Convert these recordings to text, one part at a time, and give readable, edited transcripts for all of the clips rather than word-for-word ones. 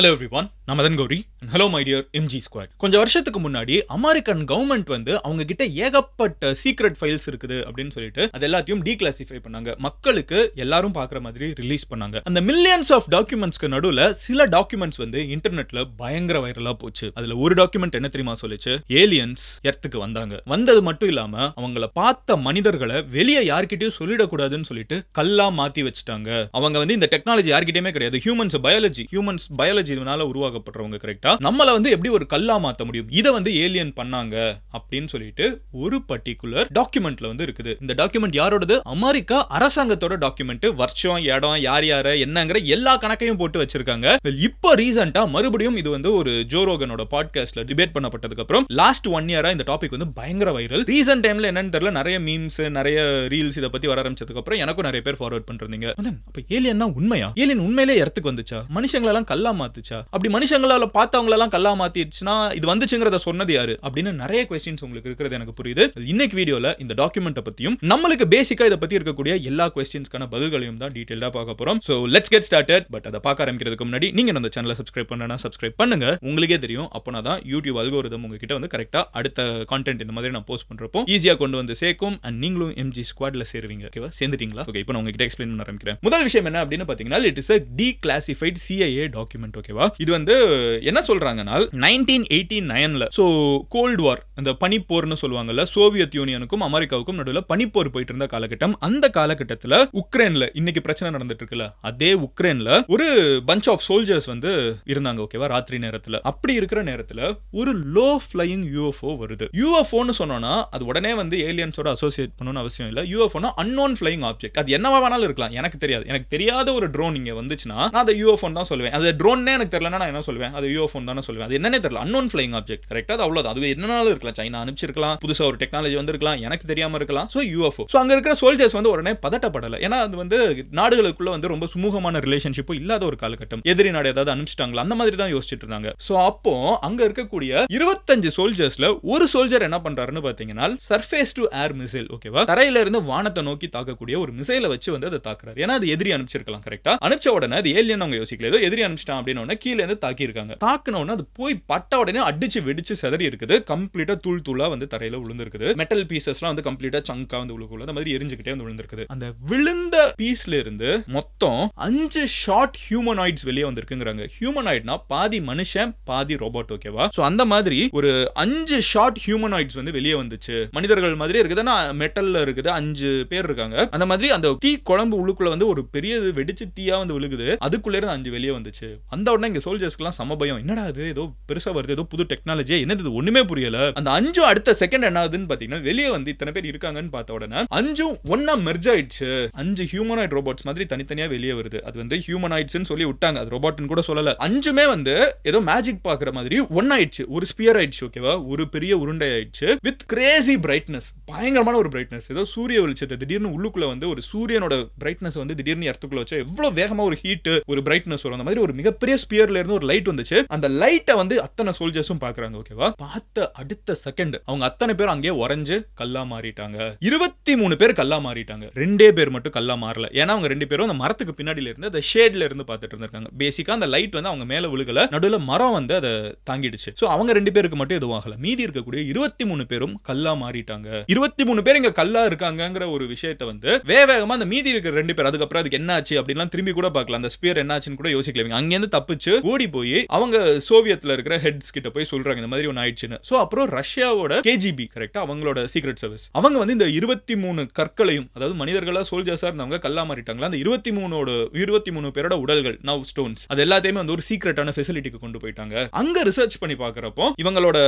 Hello everyone, நான் Madan Gauri and hello my dear MG squad. கொஞ்சம் வருஷத்துக்கு முன்னாடி அமெரிக்கன் கவர்மெண்ட் வந்து அவங்க கிட்ட ஏகப்பட்ட சீக்ரெட் ஃபைல்ஸ் இருக்குது அப்படின்னு சொல்லிட்டு அது எல்லாத்தையும் டீக்ளாசிஃபை பண்ணாங்க. மக்களுக்கு எல்லாரும் பார்க்குற மாதிரி ரிலீஸ் பண்ணாங்க. அந்த மில்லியன்ஸ் ஆஃப் டாக்குமெண்ட்ஸ்க்கு நடுவில் சில டாக்குமெண்ட்ஸ் வந்து இன்டர்நெட்ல பயங்கர வைரலா போச்சு. அதுல ஒரு டாக்குமெண்ட் என்ன தெரியுமா சொல்லிச்சு? ஏலியன்ஸ் எர்த்துக்கு வந்தாங்க. வந்தது மட்டும் இல்லாம அவங்கள பார்த்த மனிதர்களை வெளியே யார்கிட்டயும் சொல்லிடக்கூடாதுன்னு சொல்லிட்டு கல்லா மாத்தி வச்சுட்டாங்க. அவங்க வந்து இந்த டெக்னாலஜி யார்கிட்டயுமே கிடையாது. ஹியூமன்ஸ் பயாலஜினால உருவாக்கப்படுறவங்க. கரெக்டா நம்மள வந்து எப்படி ஒரு கல்லா மாத்த முடியும்? இத வந்து ஏலியன் பண்ணாங்க அப்படின்னு சொல்லிட்டு ஒரு பர்టిక్యులர் டாக்குமெண்ட்ல வந்து இருக்குது. இந்த டாக்குமெண்ட் யாரோடது? அமெரிக்கா அரசாங்கத்தோட டாக்குமெண்ட். வருஷம், இடம், யார் யார என்னங்கற எல்லா கணக்கையும் போட்டு வச்சிருக்காங்க. இப்போ ரீசன்ட்டா மறுபடியும் இது வந்து ஒரு ஜோ ரோகனோட பாட்காஸ்ட்ல டிபேட் பண்ணப்பட்டதுக்கு அப்புறம் லாஸ்ட் 1 இயரா இந்த டாபிக் வந்து பயங்கர வைரல். ரீசன்ட் டைம்ல என்னன்னு தெரியல, நிறைய மீம்ஸ், நிறைய ரீல்ஸ் இத பத்தி வர ஆரம்பிச்சதுக்கு அப்புறம் எனக்கும் நிறைய பேர் ஃபார்வர்ட் பண்றீங்க. அப்ப ஏலியன்னா உண்மையா? ஏலியன் உண்மையிலே எர்த்துக்கு வந்துச்சா? மனுஷங்கள எல்லாம் கல்லா மாத்துச்சா? அப்படி மனுஷங்களால பார்த்தவங்க எல்லாம் கல்லா மாத்திடுச்சுனா இது வந்துச்சுங்கறத சொன்னது யாரு அப்படின்னு நிறைய क्वेश्चंस உங்களுக்கு இருக்குது. எனக்கு புரியுது. இன்னைக்கு வீடியோல இந்த டாக்குமெண்ட்ட பத்தியும் நம்மளுக்கு பேசிக்கா இத பத்தி இருக்கக்கூடிய எல்லா क्वेश्चंसக்கான பதில்களையும் தான் டீடைலா பார்க்க போறோம். So let's get started. But அத பார்க்க ஆரம்பிக்கிறதுக்கு முன்னாடி நீங்க இந்த சேனலை சப்ஸ்கிரைப் பண்ணனா சப்ஸ்கிரைப் பண்ணுங்க. உங்களுக்கே தெரியும், அப்பனா தான் யூடியூப் அல்கோரிதம் உங்ககிட்ட வந்து கரெக்ட்டா அடுத்த கண்டென்ட் இந்த மாதிரி நான் போஸ்ட் பண்றப்போ ஈஸியா கொண்டு வந்து சேர்க்கும். அண்ட் நீங்களும் எம்ஜி ஸ்குவாட்ல சேருவீங்க. ஓகேவா? சேர்ந்துட்டீங்களா? ஓகே, இப்போ நான் உங்ககிட்ட எக்ஸ்பிளைன் பண்ண ஆரம்பிக்கிறேன். முதல் விஷயம் என்ன அப்படின்னு பாத்தீங்கன்னா, it is a declassified CIA document. ஓகேவா? இது வந்து என்ன சொல்றாங்கன்னா 1989ல சோ கோல்ட் வார், அந்த பனிப்போர்னு சொல்லுவாங்கல்ல, சோவியத் யூனியனுக்கும் அமெரிக்காவுக்கும் நடுவுல பனிப்போர் போயிட்டு இருந்த காலகட்டம். அந்த காலகட்டத்துல உக்ரைன்ல இன்னைக்கு பிரச்சனை நடந்துட்டு இருக்குல்ல, அதே உக்ரைன்ல ஒரு பஞ்ச் ஆஃப் சோல்ஜர்ஸ் வந்து இருந்தாங்க. ஓகேவா? ராத்திரி நேரத்துல. அப்படி இருக்கிற நேரத்துல ஒரு லோ ஃப்ளையிங் UFO வருது. UFOன்னு சொன்னோம்னா அது உடனே வந்து ஏலியன்ஸோட அசோசியேட் பண்ணணும்னு அவசியம் இல்ல. UFOனா அன்னோன் ஃப்ளையிங் ஆப்ஜெக்ட். அது என்னவா வேணாலும் இருக்கலாம், எனக்கு தெரியாது. எனக்கு தெரியாத ஒரு ட்ரோன் இங்க வந்துச்சுன்னா நான் அதை UFO தான் சொல்லுவேன். அது ட்ரோன்னே எனக்கு தெரியலனா நான் என்ன சொல்லுவேன்? அது UFO தான சொல்லுவேன். அது என்னன்னே தெரியல. Unknown flying object. கரெக்ட்டா? அது அவ்வளவுதான். அது என்னனாலும் இருக்கலாம். சைனா அனுப்பிச்சிருக்கலாம், புதுசா ஒரு டெக்னாலஜி வந்திருக்கலாம், எனக்கு தெரியாம இருக்கலாம். So UFO. சோ அங்க இருக்கிற சோல்ஜர்ஸ் வந்து உடனே பதட்டப்படல. ஏன்னா அது வந்து நாடுகளுக்குள்ள வந்து ரொம்ப சுமூகமான ரிலேஷன்ஷிப் இல்லாத ஒரு காலகட்டம். எதிரி நாடு ஏதாவது அனுப்பிச்சிட்டாங்களா அந்த மாதிரி தான் யோசிச்சிட்டு இருந்தாங்க. சோ அப்போ அங்க இருக்கக்கூடிய 25 சோல்ஜர்ஸ்ல ஒரு சோல்ஜர் என்ன பண்றாருன்னு பாத்தீங்கன்னா சர்ஃபேஸ் டு ஏர் மிசைல். ஓகேவா? தரையில இருந்து வானத்தை நோக்கி தாக்கக்கூடிய ஒரு மிசைலை வச்சு வந்து அதை தாக்குறாரு. ஏன்னா அது எதிரி அனுப்பிச்சிருக்கலாம். கரெக்ட்டா? அனுப்பிச்ச உடனே அது ஏலியன் அவங்க யோசிக்கல. ஏதோ எதிரி அனுப்பிச்சிட்டான் அப்படின்னு உடனே கீழ இருந்து தாக்கி இருக்காங்க. தாக்குன உடனே அது போய் பட்ட உடனே அடிச்சு வெடிச்சு சிதறி இருக்குது. கம்ப்ளீட்டா தூள் தூளா வந்து தரையில விழுந்திருக்குது. மெட்டல் பீசஸ்லாம் வந்து கம்ப்ளீட்டா சங்கா வந்து விழுகுள்ள அந்த மாதிரி எரிஞ்சுக்கிட்டே வந்து விழுந்திருக்குது. அந்த விழுந்த பீஸ்ல இருந்து மொத்தம் 5 ஷார்ட் ஹியூமனாய்ட்ஸ் வெளியே வந்திருக்குங்கறாங்க. ஹியூமனாய்ட்னா பாதி மனுஷன் பாதி ரோபோட். ஓகேவா? சோ அந்த மாதிரி ஒரு 5 ஷார்ட் ஹியூமனாய்ட்ஸ் வந்து வெளியே வந்துச்சு. மனிதர்கள் மாதிரி இருக்குதுன்னா மெட்டல்ல இருக்குது. 5 பேர் இருக்காங்க. அந்த மாதிரி அந்த தீ குழம்பு உள்ளுக்குள்ள வந்து ஒரு பெரிய வெடிச்சு தீயா வந்து விழுகுது. அதுக்குள்ள இருந்து 5 வெளியே வந்துச்சு. அந்த உடனே இங்க சோல்ஜர்ஸ்க்குலாம் சம பயம். என்னடா இது, ஏதோ பெருசா வருது, ஏதோ புது டெக்னாலஜி, என்னது இது, ஒண்ணுமே புரியல. அந்த 5 அடுத்த செகண்ட் என்ன ஆகுதுன்னு பாத்தீங்கன்னா, வெளியே வந்து இத்தனை பேர் இருக்காங்கன்னு பார்த்த உடனே 5 ஒண்ணா மெர்ஜ் ஆயிடுச்சு. 5 ஹியூமனாய்ட் ரோபோட்ஸ் மாதிரி தனித்தனியா வெளியே வருது. அது வந்து ஹியூமனாய்ட்ஸ்னு சொல்லி விட்டாங்க. அது ரோபோட்னு கூட சொல்லல. 5மே வந்து ஏதோ மேஜிக் பாக்குற மாதிரி ஒண்ணாயிடுச்சு. ஒரு ஸ்பியர் ஆயிடுச்சு. ஓகேவா? ஒரு பெரிய உருண்டை ஆயிடுச்சு. With Crazy brightness. பயங்கரமான ஒரு பிரைட்னஸ். ஏதோ சூரிய வெளிச்சத்தை திடீர்னு உள்ளுக்குள்ள வந்து ஒரு சூரியனோட பிரைட்னஸ் வந்து திடீர்னு எர்த்துக்குள்ள வச்சா எவ்வளவு வேகமா ஒரு ஹீட், ஒரு பிரைட்னஸ் வரும். அந்த மாதிரி ஒரு மிகப்பெரிய ஸ்பியர்ல இருந்து ஒரு லைட் வந்துச்சு. அந்த லைட்டை வந்து அத்தனை சோல்ஜர்ஸும் பாக்குறாங்க. ஓகேவா? பார்த்த அடுத்த செகண்ட் அவங்க அத்தனை பேர் அங்கேயே உறைஞ்சு கல்லா மாறிட்டாங்க. 23 பேர் கல்லா மாறிட்டாங்க. 2 பேர் மட்டும் கல்லா மாறல. ஏன்னா அவங்க 2 பேரும் அந்த மரத்துக்கு பின்னாடில இருந்து அந்த ஷேட்ல இருந்து பார்த்துட்டு இருந்திருக்காங்க. பேசிக்கா அந்த லைட் வந்து அவங்க மேல விழுகல, நடுவுல மரம் வந்து அதை தாங்கிடுச்சு. சோ அவங்க 2 பேருக்கு மட்டும் எதுவும் ஆகல. மீதி இருக்கக்கூடிய 23 பேரும் கல்லா மாறிட்டாங்க. 23 பேர் இங்க கல்லா இருக்காங்கங்கிற ஒரு விஷயத்தை வந்து வேகமா அந்த மீதி இருக்கிற 2 பேர் அதுக்கப்புறம் அதுக்கு என்ன ஆச்சு அப்படிலாம் திரும்பி கூட பார்க்கல. அந்த ஸ்பியர் என்ன ஆச்சுன்னு கூட யோசிக்கல. அங்க இருந்து தப்பிச்சு ஓடி போய் அவங்க சோவியத்ல இருக்கிற ஹெட்ஸ் கிட்ட போய் சொல்றாங்க இந்த மாதிரி ஒன்னு ஆயிடுச்சுன்னு. சோ அப்புறம் ரஷ்யாவோட KGB, கரெக்ட்டா, அவங்களோட சீக்ரெட் சர்வீஸ், அவங்க வந்து இந்த 23 கற்களையும், அதாவது மனிதர்களா சோல்ஜர்ஸா இருந்தவங்க கல்லா மாறிட்டாங்களா, அந்த 23 பேரோட உடல்கள், நவ் ஸ்டோன்ஸ், அது எல்லாத்தையுமே வந்து ஒரு சீக்ரெட்டான ஃபெசிலிட்டிக்கு கொண்டு போயிட்டாங்க. அங்க ரிசர்ச் பண்ணி பார்க்கறப்போ இவங்களோட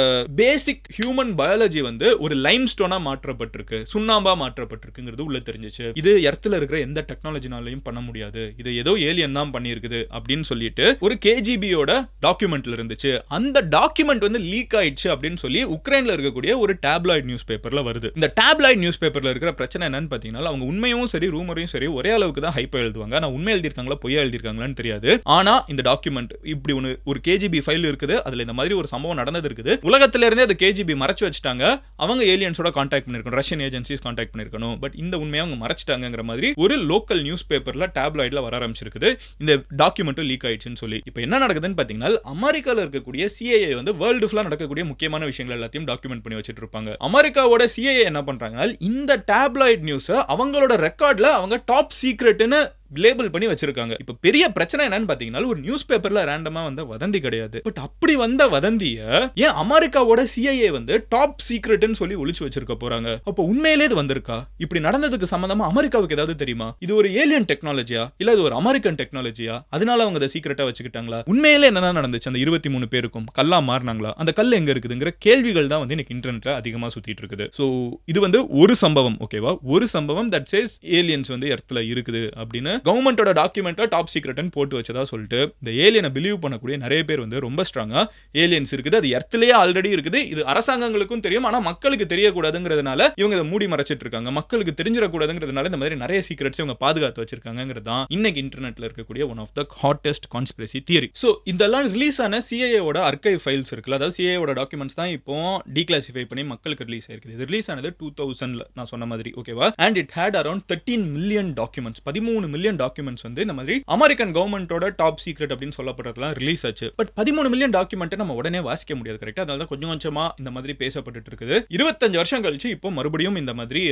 பேசிக் ஹியூமன் பயாலஜி வந்து ஒரு லைம் ஸ்டோனா மாற்றப்பட்டிருக்கு, சுண்ணாம்பா மாற்றப்பட்டிருக்குங்கிறது உள்ள தெரிஞ்சிச்சு. இது எர்த்ல இருக்கிற எந்த டெக்னாலஜினாலையும் பண்ண முடியாது, இது ஏதோ ஏலியன் தான் பண்ணியிருக்குது அப்படின்னு சொல்லிட்டு ஒரு KGBயோட டாக்குமெண்ட்ல இருந்துச்சு. அந்த டாக்குமெண்ட் வந்து லீக் ஆயிடுச்சு அப்படின்னு சொல்லி உக்ரைன்ல இருக்கக்கூடிய ஒரு டேப்லாய்ட் நியூஸ் பேப்பர்ல வருது. இந்த டேப்லாய்ட் நியூஸ் பேப்பர்ல இருக்கிற பிரச்சனை என்னன்னு பாத்தீங்கன்னா, அவங்க உண்மையும் சரி ரூமரையும் சரி ஒரே அளவுக்கு தான் ஹைப்பா எழுதுவாங்க. ஆனா உண்மை எழுதிருக்காங்களா பொய்யா எழுதிருக்காங்களான்னு தெரியாது. ஆனா இந்த டாக்குமெண்ட் இப்படி ஒரு KGB ஃபைல் இருக்குது, அதுல இந்த மாதிரி ஒரு சம்பவம் நடந்தது இருக்குது. உலகத்துல இருந்தே அது KGB மறைச்சு வச்சுட்டாங்க. அவங்க ஏலியன்ஸோட கான்டாக்ட் பண்ணிருக்கணும், ரஷ்யன் ஏஜென்சிஸ் கான்டாக்ட் பண்ணிருக்கணும். பட் இந்த உண்மையை அவங்க மறைச்சிட்டாங்கங்கிற மாதிரி ஒரு லோக்கல் நியூஸ் பேப்பர்ல டேப்லாய்ட்ல வர ஆரம்பிச்சிருக்குது. இந்த டாக்குமெண்ட் லீக் ஆயிடுச்சுன்னு சொல்லி. இப்போ என்ன நடக்குதுன்னு என்னன்னு பாத்தீங்கன்னா அமெரிக்கால இருக்கக்கூடிய CIA வந்து வேர்ல்டு ஃபுல்லா நடக்கக்கூடிய முக்கியமான விஷயங்கள் எல்லாத்தையும் டாக்குமெண்ட் பண்ணி வச்சிட்டு இருப்பாங்க. அமெரிக்காவோட CIA என்ன பண்றாங்கன்னா இந்த டேப்லாய்ட் நியூஸ் அவங்களோட ரெக்கார்ட்ல அவங்க டாப் சீக்ரெட்னு லேபிள் பண்ணி வச்சிருக்காங்க. இப்ப பெரிய பிரச்சனை என்னன்னு பாத்தீங்கன்னா ஒரு நியூஸ் பேப்பர்ல ரேண்டமா வந்த வதந்தி கிடையாது. பட் அப்படி வந்த வதந்திய ஏன் அமெரிக்காவோட CIA வந்து டாப் சீக்ரெட்னு சொல்லி ஒளிச்சு வச்சிருக்க போறாங்க? அப்ப உண்மையிலே இது வந்திருக்கா? இப்படி நடந்ததுக்கு சம்பந்தமா அமெரிக்காவுக்கு ஏதாவது தெரியுமா? இது ஒரு ஏலியன் டெக்னாலஜியா இல்ல இது ஒரு அமெரிக்கன் டெக்னாலஜியா? அதனால அவங்க அதை சீக்ரெட்டா வச்சுக்கிட்டாங்களா? உண்மையிலே என்னதான் நடந்துச்சு? அந்த 23 பேருக்கும் கல்லா மாறினாங்களா? அந்த கல் எங்க இருக்குதுங்கிற கேள்விகள் தான் வந்து இன்னைக்கு இன்டர்நெட்ல அதிகமா சுத்திட்டு இருக்குது. சோ இது வந்து ஒரு சம்பவம், ஓகேவா? ஒரு சம்பவம் தட் சேஸ் ஏலியன்ஸ் வந்து எர்த்ல இருக்குது அப்படின்னு கவர்மெண்டோட டாக்குமெண்ட்ல டாப் சீக்ரெட்னு போட்டு வச்சதா சொல்லிட்டு இந்த ஏலியனை பிலீவ் பண்ணக்கூடிய நிறைய பேர் வந்து ரொம்ப ஸ்ட்ராங்கா ஏலியன்ஸ் இருக்குது, அது எர்த்லயே ஆல்ரெடி இருக்குது, இது அரசாங்கங்களுக்கும் தெரியும், ஆனா மக்களுக்கு தெரியக்கூடாதுங்கிறதுனால இவங்க இதை மூடி மறைச்சிட்டு இருக்காங்க. மக்களுக்கு தெரிஞ்சிடக்கூடாதுங்கிறதுனால இந்த மாதிரி நிறைய சீக்ரெட்ஸ் இவங்க பாதுகாத்து வச்சிருக்காங்கிறது தான் இன்னைக்கு இன்டர்நெட்ல இருக்கக்கூடிய one of the hottest conspiracy theory. So இதெல்லாம் ரிலீஸ் ஆன சிஐஏவோட அர்கைவ் ஃபைல்ஸ் இருக்குல்ல, அதாவது சிஐஏவோட டாக்குமெண்ட்ஸ் தான் இப்போ டீக்ளாசிஃபை பண்ணி மக்களுக்கு ரிலீஸ் ஆயிருக்குது. இது ரிலீஸ் ஆனது 2000ல நான் சொன்ன மாதிரி, ஓகேவா? And it had around 13 million documents, 13 million documents வந்து இந்த மாதிரி அமெரிக்கன் கவர்மெண்டோட டாப் சீக்ரெட் அப்படின்னு சொல்லப்படுறதுலாம் ரிலீஸ் ஆச்சு. பட் 13 மில்லியன் டாக்குமெண்ட் நம்ம உடனே வாசிக்க முடியாது, கரெக்டா? அதனால தான் கொஞ்சம் கொஞ்சமா இந்த மாதிரி பேசப்பட்டு இருக்குது. 25 வருஷம் கழிச்சு இப்போ மறுபடியும் இந்த மாதிரி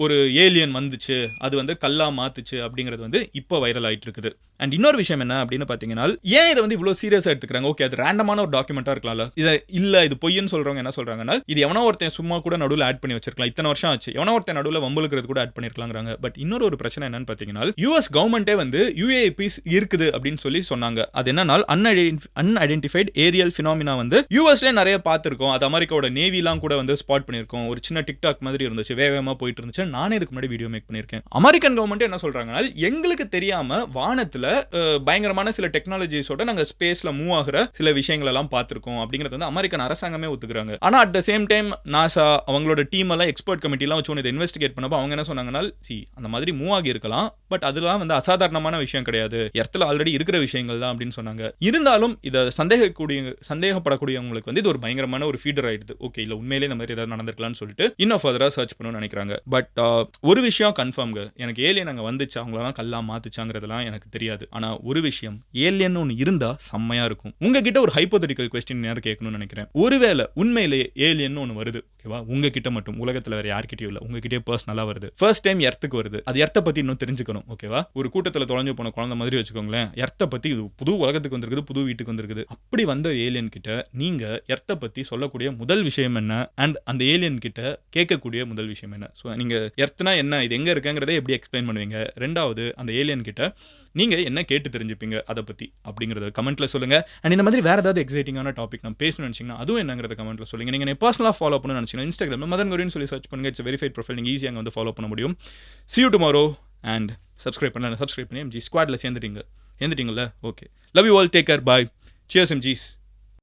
ஒரு ஏலியன் வந்துச்சு, அது வந்து கல்லா மாத்துச்சு அப்படிங்கிறது வந்து இப்போ வைரல் ஆயிட்டு இருக்குது. அண்ட் இன்னொரு விஷயம் என்ன அப்படின்னு பாத்தீங்கன்னா, ஏன் இதை வந்து இவ்வளவு சீரியஸா எடுத்துக்கிறாங்க? ஓகே, அது ரேண்டமான ஒரு டாக்குமெண்டா இருக்கலாம்ல, இது இல்ல இது பொய்ன்னு சொல்றவங்க என்ன சொல்றாங்கன்னா, இது எவனோ ஒருத்தன் சும்மா கூட நடுவில் ஆட் பண்ணி வச்சிருக்கலாம், இத்தனை வருஷம் ஆச்சு, எவனோ ஒருத்தன் நடுவில் வம்புலுக்கிறது கூட ஆட் பண்ணிருக்கலாங்கிறாங்க. பட் இன்னொரு ஒரு பிரச்சனை என்னன்னு பாத்தீங்கன்னா, US கவர்மெண்டே வந்து UAPs இருக்குது அப்படின்னு சொல்லி சொன்னாங்க. அது என்னன்னா அன்ஐடென்டிஃபைட் ஏரியல் ஃபினாமினா வந்து யூஎஸ்ல நிறைய பார்த்திருக்கோம், அது அமெரிக்காவோட நேவிலாம் கூட வந்து ஸ்பாட் பண்ணிருக்கோம். ஒரு சின்ன டிக்டாக் மாதிரி இருந்துச்சு, வேகமா போயிட்டு இருந்துச்சு, நானே இதுக்கு முன்னாடி வீடியோ மேக் பண்ணிருக்கேன். அமெரிக்கன் கவர்மெண்ட் என்ன சொல்றாங்கன்னா, எங்களுக்கு தெரியாம வானத்துல பயங்கரமான சில டெக்னாலஜிஸோட நாங்க ஸ்பேஸ்ல மூவ் ஆகுற சில விஷயங்கள் எல்லாம் பார்த்திருக்கோம் அப்படிங்கிறது வந்து அமெரிக்கன் அரசாங்கமே ஒத்துக்கிறாங்க. ஆனா at the same time NASA அவங்களோட டீம் எல்லாம் எக்ஸ்பர்ட் கமிட்டி எல்லாம் வச்சு இதை இன்வெஸ்டிகேட் பண்ணப்போ அவங்க என்ன சொன்னாங்கன்னா, அந்த மாதிரி மூவ் ஆகி இருக்கலாம், பட் அதெல்லாம் வந்து அசாதாரணமான விஷயம் கிடையாது, எர்த்ல ஆல்ரெடி இருக்கிற விஷயங்கள் தான் அப்படின்னு சொன்னாங்க. இருந்தாலும் இதை சந்தேகப்படக்கூடியவங்களுக்கு வந்து இது ஒரு பயங்கரமான ஒரு ஃபீடர் ஆயிடுது. ஓகே, இல்ல உண்மையிலே இந்த மாதிரி ஏதாவது நடந்திருக்கலாம்னு சொல்லிட்டு இன்னும் ஃபர்தரா சர்ச் பண்ணணும்னு நினைக்கிறாங்க. பட் ஒரு விஷயம் கன்ஃபார்ம்ங்க, எனக்கு ஏலியன் அங்க வந்துச்சு, அவங்களெல்லாம் கல்லா மாத்துச்சாங்கிறதெல்லாம் எனக்கு தெரியாது. ஆனா ஒரு விஷயம், ஏலியன் ஒன்று இருந்தா செம்மையா இருக்கும். உங்ககிட்ட ஒரு ஹைப்போதெட்டிக்கல் क्वेश्चन நேரா கேட்கணும்னு நினைக்கிறேன். ஒருவேளை உண்மையிலேயே ஏலியன் ஒன்று வருது, ஓகேவா? உங்ககிட்ட மட்டும், உலகத்துல வேற யார்கிட்டயும் இல்ல, உங்ககிட்டயே பர்சனலா வருது, ஃபர்ஸ்ட் டைம் எர்த்துக்கு வருது, அது எர்த்தை பத்தி இன்னும் தெரிஞ்சுக்கணும், ஓகேவா? ஒரு கூட்டத்துல தொலைஞ்சு போன குழந்தை மாதிரி வச்சுக்கோங்களேன், எர்த்தை பத்தி புது உலகத்துக்கு வந்திருக்குது, புது வீட்டுக்கு வந்திருக்குது. அப்படி வந்த ஏலியன் கிட்ட நீங்க எர்த்தை பத்தி சொல்லக்கூடிய முதல் விஷயம் என்ன? அண்ட் அந்த ஏலியன் கிட்ட கேட்கக்கூடிய முதல் விஷயம் என்ன? ஸோ நீங்க எர்த்னா என்ன, இது எங்க இருக்குங்கிறத எப்படி எக்ஸ்பிளைன் பண்ணுவீங்க? ரெண்டாவது, அந்த ஏலியன் கிட்ட நீங்க என்ன கேட்டு தெரிஞ்சுப்பீங்க அதை பத்தி அப்படிங்கறத கமெண்ட்ல சொல்லுங்க. அண்ட் இந்த மாதிரி வேற ஏதாவது எக்ஸைட்டிங்கான டாபிக் நான் பேசணும்னு நினைச்சீங்கன்னா அதுவும் என்னங்கிறத கமெண்ட்ல சொல்லுங்க. நீங்க என்ன பர்சனலா ஃபாலோ பண்ணணும்னு நினைச்சீங்கன்னா இன்ஸ்டாகிராம்ல மதன் கௌரின்னு சொல்லி சர்ச் பண்ணுங்க. இட்ஸ் வெரிஃபைட் ப்ரொஃபைல், நீங்க ஈஸியாக வந்து ஃபாலோ பண்ண முடியும். See you tomorrow and subscribe பண்ணி MG ஸ்குவாட்ல சேர்ந்துட்டீங்கல்ல? Okay, love you all, take care, bye, cheers MGs.